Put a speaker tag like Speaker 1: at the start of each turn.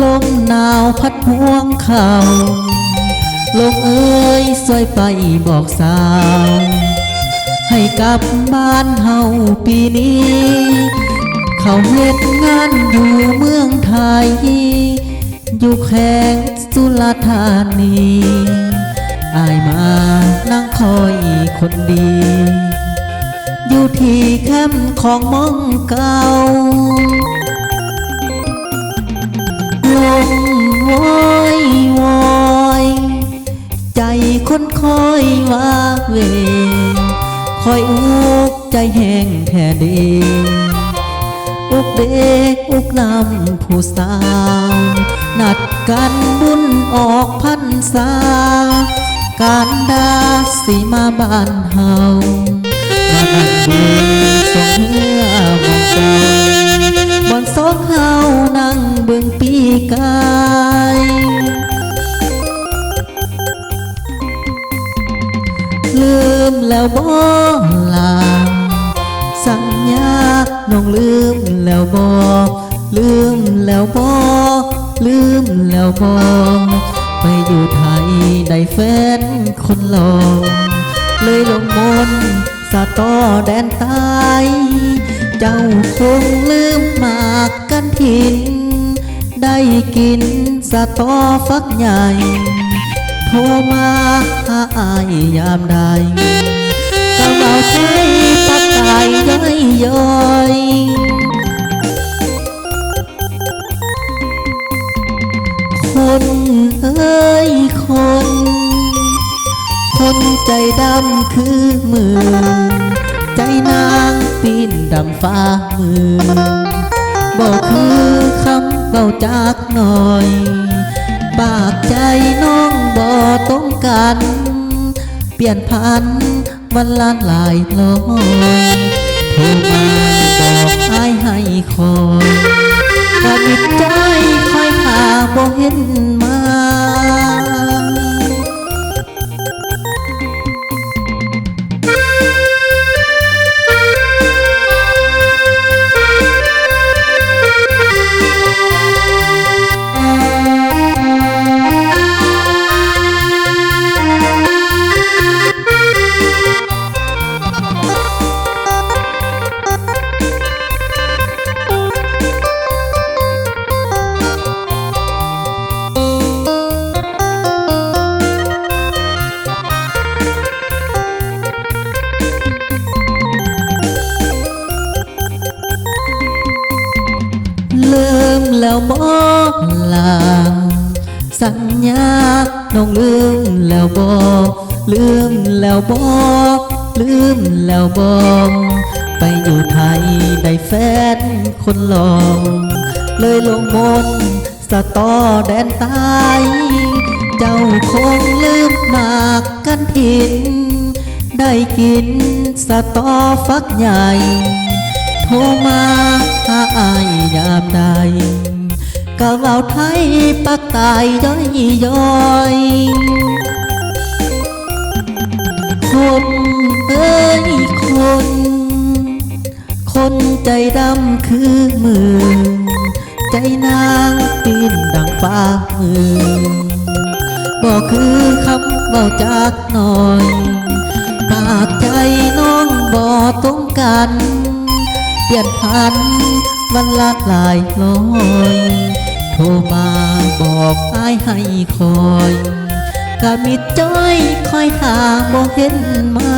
Speaker 1: ลมหนาวพัดพวงเข่าลมเอ้ยสวยไปบอกสาวให้กลับบ้านเฮาปีนี้เขาเฮ็ดงานอยู่เมืองไทยอยู่แขวงสุราษฎร์ธานีอายมานั่งคอยคนดีอยู่ที่แคมป์ของมองเก่าลมวอยวอยใจคนคอยว่าเวคอยอุกใจแห้งแท้เดอุกเดอุกนำผู้สาวนัดกันบุญออกพรรษาการดาสิมาบ้านเฮามานั่งเบิ่งสองเมื่อมองเก่าบอนสองเฮานั่งเบิ่งปีกายลืมแล้วบ่ลาสัญญาน้องลืมแล้วบ่ลืมแล้วบ่ลืมแล้วบ่ไปอยู่ไทยได้แฟนคนหล่อเลยลงมนต์สะตอแดนใต้เจ้าคงลืมหมากกันทินได้กินสะตอฟักใหญ่โทรมาหาอายยามใดกำเอาใจปักตายย้อยคนเอ้ยคนใจดำคือมือใจนางปีนดำฟ้ามือบอกคือคำเบาจากหน่อยปากใจน้องบ่ต้องกันเปลี่ยนพันวันละหลายร้อยโทรมาบอกอ้ายให้คอยกระดิบใจคอยหาบ่เห็นมาลืมแล้วบ่ลาสัญญาน้องลืมแล้วบ่ลืมแล้วบ่ลืมแล้วบ่ไปอยู่ไทยได้แฟนคนหล่อเลยลงมนต์สะตอแดนใต้เจ้าคงลืมหมากกันทินได้กินสะตอฟักใหญ่โทรมาหาอายยามใดกะเว้าไทยปักตายย้อยคนเอ้ยคนใจดำคือมือใจนางปีนดังฟ้ามือบอกคือคำเว้าจากหน่อยปากใจน้องบ่ต้องกันเปลี่ยนพันวันละหลายร้อยโทรมาบอกอ้ายให้คอยกะมิดจ้อยคอยหาบ่เห็นมา